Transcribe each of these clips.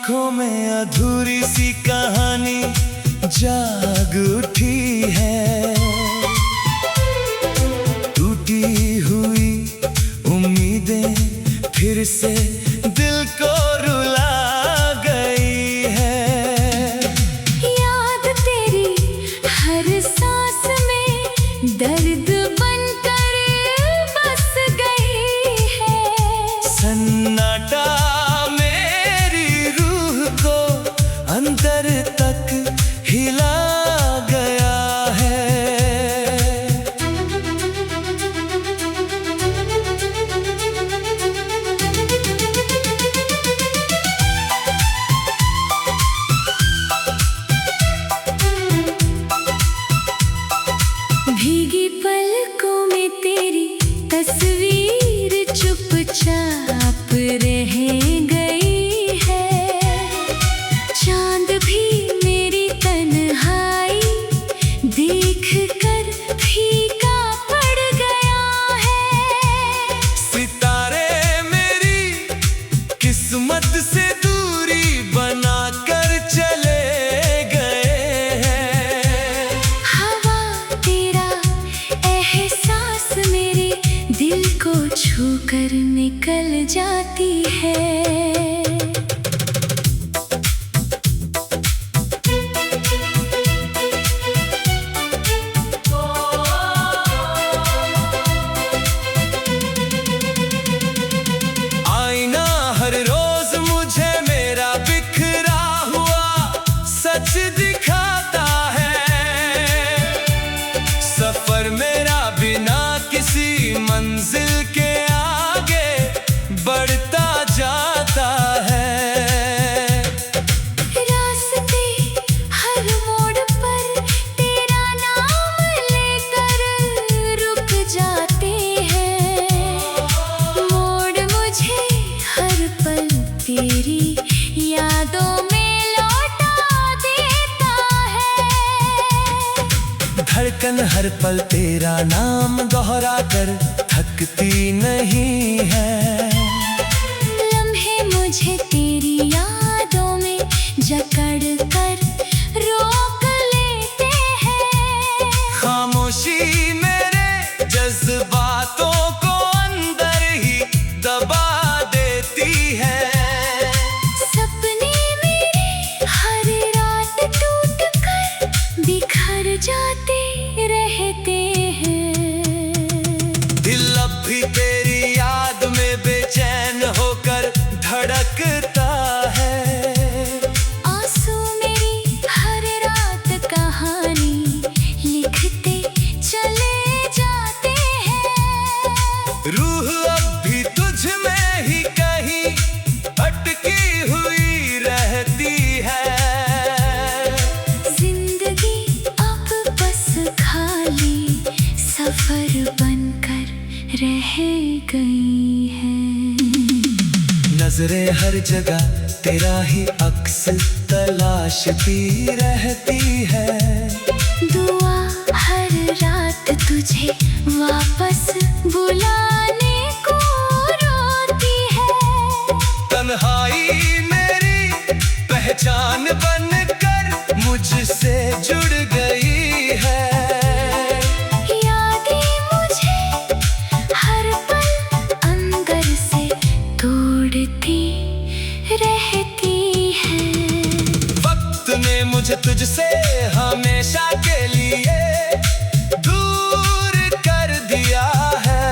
आंखों में अधूरी सी कहानी जाग उठी है। टूटी हुई उम्मीदें फिर से दिल को रुला गई है। याद तेरी हर सांस में दर्द बनकर बस गई है। सन्नाटा मेरी रूह को अंदर तक हिला गया है। भीगी पलकों में तेरी तस्वीर चुपचाप रह गई है। चांद भी मेरी तन्हाई देख कर फीका पड़ गया है। सितारे मेरी किस्मत से दूरी बनाकर चले गए हैं। हवा तेरा एहसास मेरे दिल को छू कर निकल जाती है। आईना हर रोज मुझे मेरा बिखरा हुआ सच दिखाता है। सफर मेरा बिना किसी मंजिल के आगे बढ़ता जाता है। रास्ते हर मोड़ पर तेरा नाम लेकर रुक जाते हैं। मोड़ मुझे हर पल तेरी यादों में लौटा देता है। धड़कन हर पल तेरा नाम दोहरा कर थकती नहीं है। लम्हे मुझे तेरी यादों में जकड़ कर रोक लेते हैं। खामोशी मेरे जज्बातों को अंदर ही दबा देती है। सपने मेरे हर रात टूट कर बिखर जाते रहते हैं। दिल अब भी तेरी याद में बेचैन होकर धड़कता है। आंसू मेरी हर रात कहानी लिखते चले जाते हैं। रूह अब भी तुझ में ही कहीं अटकी हुई रहती है। जिंदगी अब बस खाली सफर बनकर रह गई है। नजरें हर जगह तेरा ही अक्स तलाशती रहती है। दुआ हर रात तुझे वापस बुलाने को रोती है। तन्हाई मेरी पहचान बनकर मुझसे जुड़ गई है। यादें मुझे हर पल अंदर से तोड़ती रहती है। वक्त ने मुझे तुझसे हमेशा के लिए दूर कर दिया है।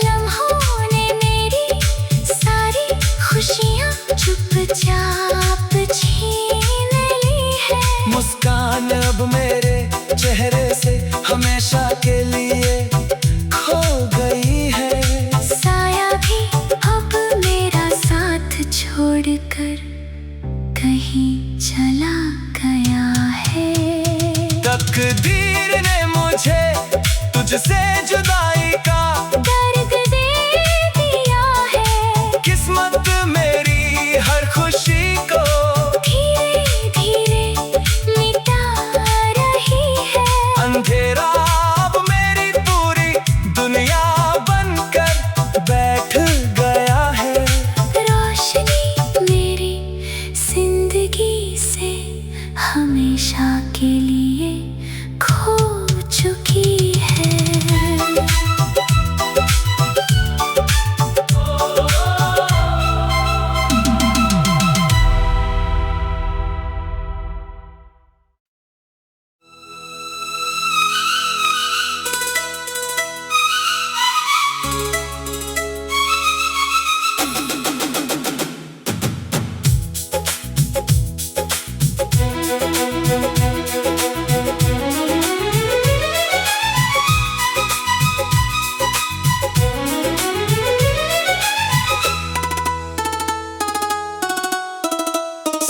लम्हों ने मेरी सारी खुशियाँ चुपचाप छीन ली है। मुस्कान अब मेरे चेहरे से हमेशा के लिए खो गई है। साया भी अब मेरा साथ छोड़कर कहीं चला गया है। तकदीर ने मुझे तुझसे जुदाई का दर्द दे दिया है। किस्मत मेरी हर खुशी को धीरे धीरे मिटा रही है। अंधेरा अब मेरी पूरी दुनिया बनकर बैठ गया है। रोशनी मेरी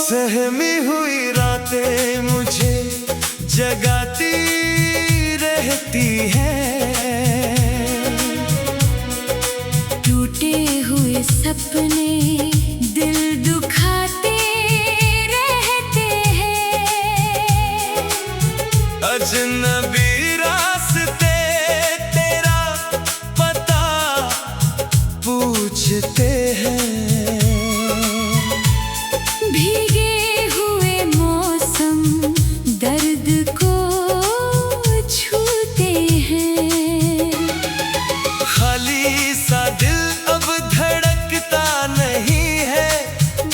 सहमी हुई रातें मुझे जगाती रहती हैं, टूटे हुए सपने दिल दुखाते रहते हैं। अजनबी रास्ते तेरा पता पूछते हैं, भीगे हुए मौसम दर्द को छूते हैं। खाली सा दिल अब धड़कता नहीं है,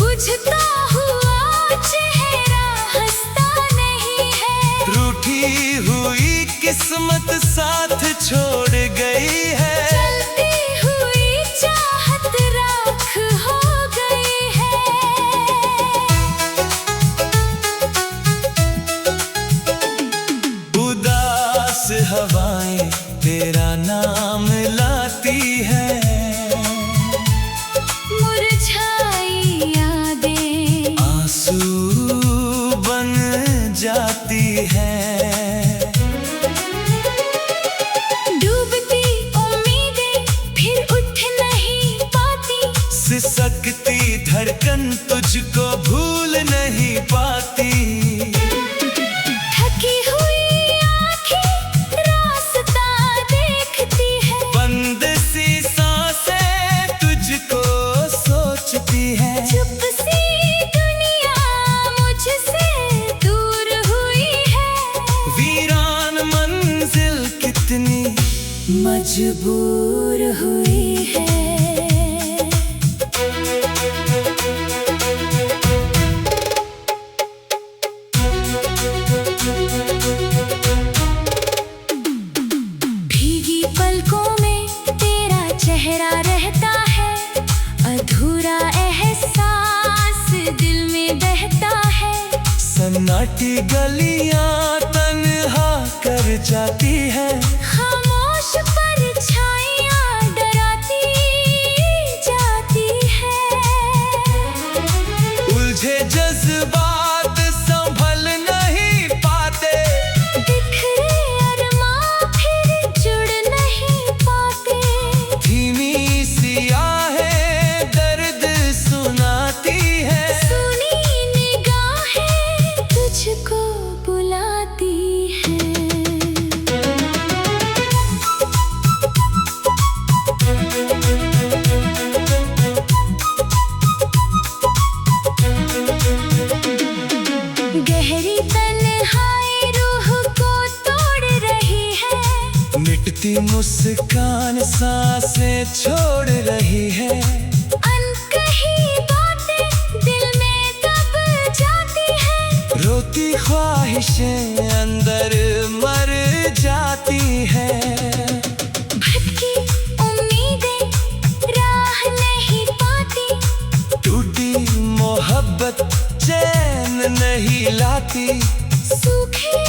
बुझता हुआ चेहरा हंसता नहीं है। रूठी हुई किस्मत साथ छोड़ गई है, चलती हुई चाहत राख हो गई है। उदास हवाएं तेरा नाम लाती है, मुरझाई यादें आंसू बन जाती है। डूबती उम्मीदें फिर उठ नहीं पाती, सिसकती धड़कन तुझको भूल नहीं पाती। थकी हुई आंखें रास्ता देखती है, बंद सी सांसें तुझको सोचती है। चुप सी दुनिया मुझसे दूर हुई है। वीरान मंजिल कितनी मजबूर हुई है। भीगी पलकों में तेरा चेहरा रहता है, अधूरा एहसास दिल में बहता है। सन्नाटी गलियां तन्हा कर जाती है, खामोश परछाइयां डराती जाती है। उलझे जज्बात संभल नहीं पाते, बिखरे अरमां फिर जुड़ नहीं पाते। धीमी सी आहें दर्द सुनाती है, सुनी निगाहें तुझको बुलाती हैं। गहरी तन्हाई रूह को तोड़ रही है, मिटती मुस्कान सांसें छोड़ रही है। अनकही बातें दिल में दब जाती हैं। रोती ख्वाहिशें अंदर मर जाती है, भटकी उम्मीदें राह नहीं पाती, टूटी मोहब्बत चैन नहीं लाती। सूखे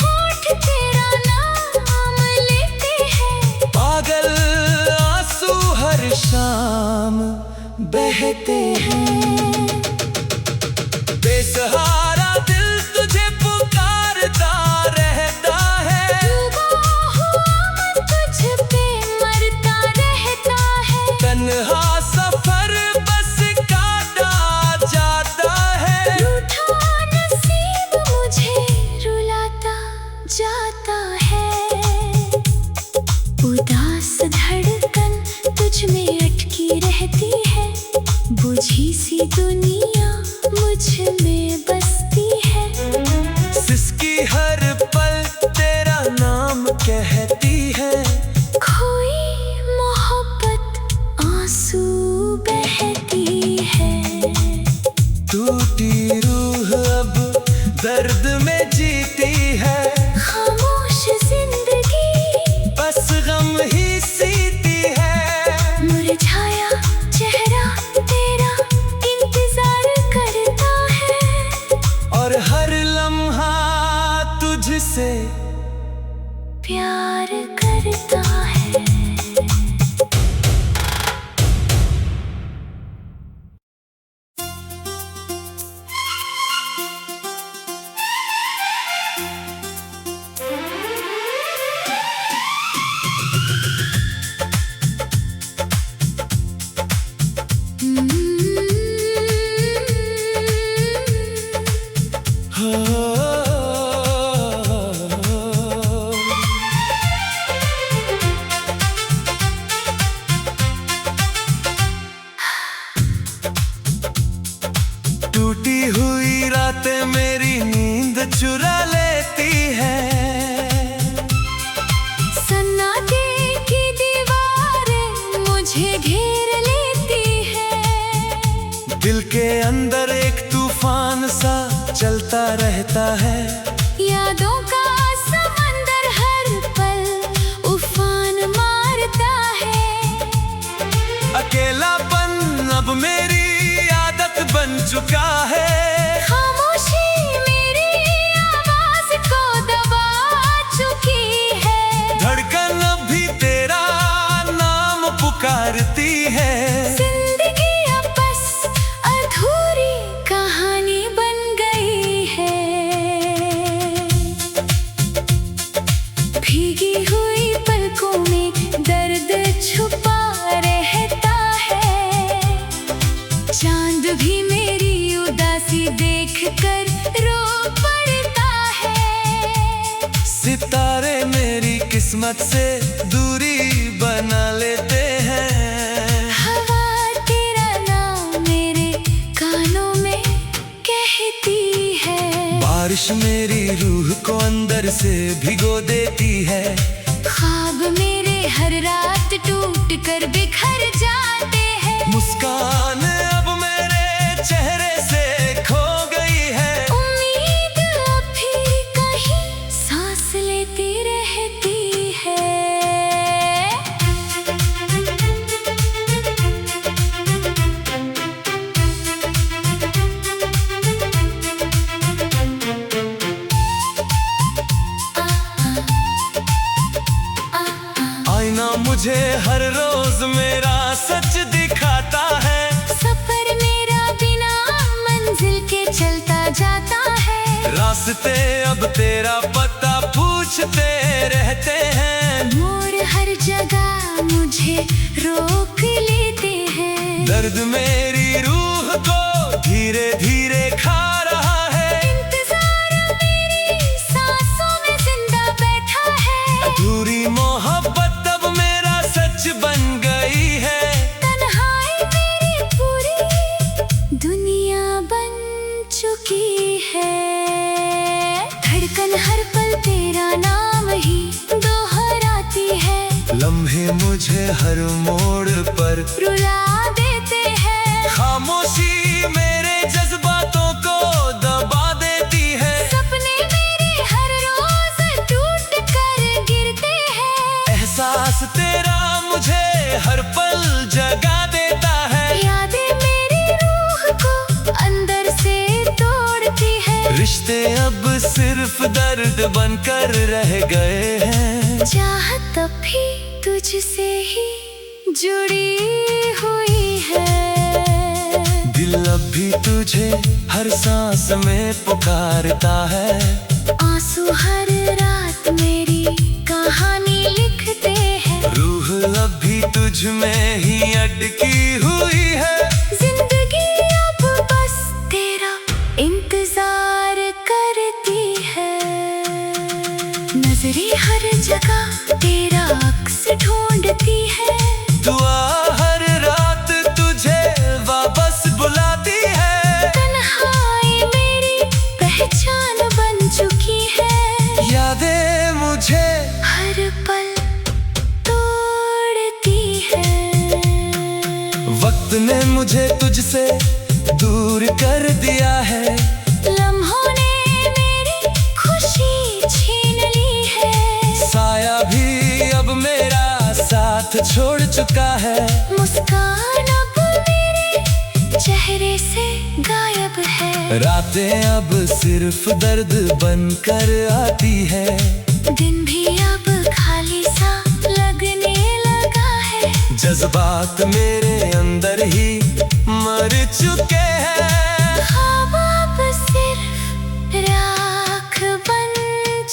होठ तेरा नाम लेते हैं। पागल आंसू हर शाम बहते हैं, बेसहारा दिल तुझे पुकारता रहता है। डूबा हुआ मन तुझ पे मरता रहता है। तन्हा सफर बस काटा जाता है, रूठा नसीब मुझे रुलाता जाता है। उदास धड़कन तुझ में अटकी रहती है, बुझी सी दुनिया मुझ में बसती है। सिसकी हर पल तेरा नाम कहती है, खोई मोहब्बत आंसू बहती है। टूटी रूह अब दर्द में जीती है, खामोश जिंदगी बस गम ही सीती है। मुरझाया चेहरा तेरा इंतजार करता है, और हर लम्हा तुझसे प्यार करता है। चलता रहता है। यादों का समंदर हर पल उफान मारता है। अकेलापन अब मेरी आदत बन चुका है। खामोशी मेरी आवाज को दबा चुकी है। धड़कन अब भी तेरा नाम पुकारती है। जिंदगी अब बस अधूरी कहानी बन गई है। भीगी हुई पलकों में दर्द छुपा रहता है। चांद भी मेरी उदासी देखकर रो पड़ता है। सितारे मेरी किस्मत से दूरी बना लेते हैं। हवा तेरा नाम मेरे कानों में कहती है। बारिश मेरी रूह को अंदर से भिगो देती है। ख्वाब मेरे हर रात टूट कर बिखर जाते हैं। मुस्कान अब मेरे चेहरे से खो गई है। उम्मीद अब फिर कहीं सांस लेती रहती है। आईना मुझे हर रोज मेरा सच दिखाता है। सफर मेरा बिना मंजिल के चलता जाता है। रास्ते अब तेरा पता पूछते रहते हैं। मोड़ हर जगह मुझे रोक लेते हैं। दर्द मेरी रूह को धीरे धीरे खा रहा है। इंतजार मेरी सांसों में जिंदा बैठा है। अधूरी मोहब्बत अब मेरा सच बन गई है। तन्हाई मेरी पूरी दुनिया बन चुकी है। धड़कन हर पल तेरा नाम ही दोहराती है। लम्हे मुझे हर मोड़ पर रुला देते हैं। खामोशी मेरे जज्बातों को दबा देती है। सपने मेरे हर रोज टूट कर गिरते हैं। एहसास तेरा मुझे हर पल जगा देता है। यादें मेरी रूह को अंदर से तोड़ती है। रिश्ते अब सिर्फ दर्द बनकर रह गए हैं। चाहत अब भी तुझसे ही जुड़ी हुई है। दिल अब भी तुझे हर सांस में पुकारता है। आंसू हर रात मेरी कहानी लिखते हैं। रूह अब भी तुझ में ही अटकी हुई है। जिंदगी अब बस तेरा इंतजार करती है। नजरें हर जगह तेरा अक्स ढूंढती है। दुआ हर रात तुझे वापस बुलाती है। तन्हाई मेरी पहचान बन चुकी है। यादें मुझे हर पल तोड़ती है। वक्त ने मुझे तुझसे दूर कर दिया है। लम्हों ने मेरी खुशी छीन ली है। साया भी अब मेरा साथ छोड़ चुका है। मुस्कान अब मेरे चेहरे से गायब है। रातें अब सिर्फ दर्द बनकर आती है। दिन भी अब खाली सा लगने लगा है। जज्बात मेरे अंदर ही मर चुके हैं। ख्वाब अब सिर्फ राख बन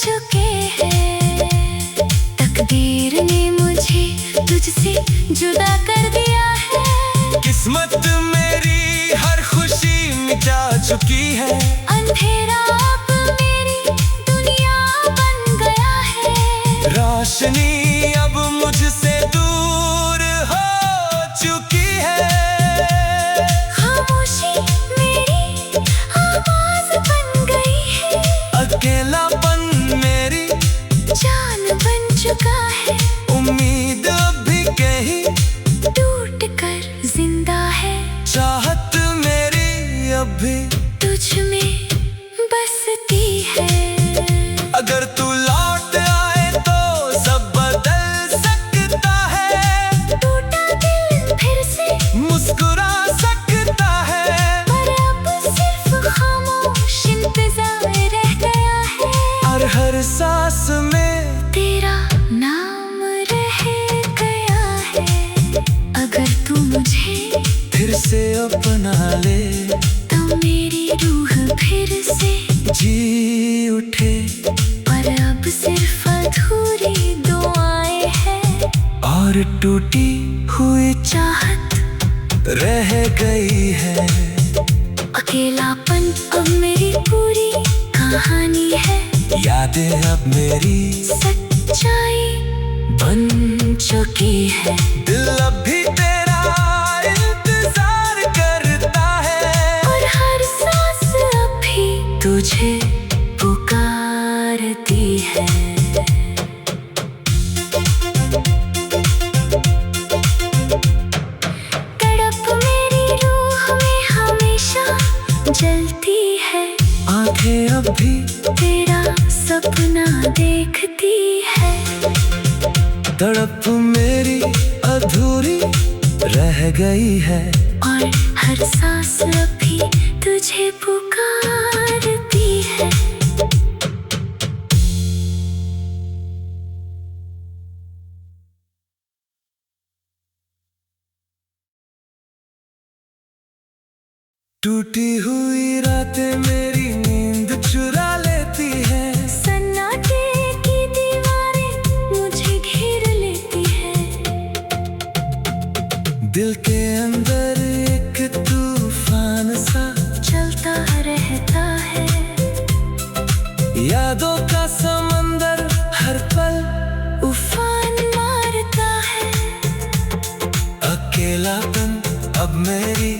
चुके हैं। तकदीर ने मुझे तुझसे जुदा कर दिया है। किस्मत मेरी हर खुशी मिटा चुकी है। अंधेरा अब मेरी दुनिया बन गया है। रोशनी अब मुझसे दूर हो चुकी है। खामोशी मेरी आवाज बन गई है। अकेलापन मेरी जान बन चुका है। उम्मीद अब भी कहीं टूट कर जिंदा है। चाहत मेरी अब भी तुझ में रूह फिर से जी उठे, पर अब सिर्फ अधूरी दुआएं हैं और टूटी हुई चाहत रह गई है। अकेलापन अब मेरी पूरी कहानी है, यादें अब मेरी सच्चाई बन चुकी है। दिल अब भी तेरा इंतजार करता है, और हर सांस अब भी तुझे पुकारती है। तड़प मेरी रूह में हमेशा जलती है, आंखें अब भी तेरा सपना देखती है। तड़प मेरी अधूरी रह गई है, और हर सांस अभी तुझे पुकारती है। टूटी हुई रातें मेरी नींद चुरा लेती है। सन्नाटे की दीवारें मुझे घेर लेती है, दिल के अंदर एक तूफान सा चलता रहता है। यादों का समंदर हर पल उफान मारता है। अकेलापन अब मेरी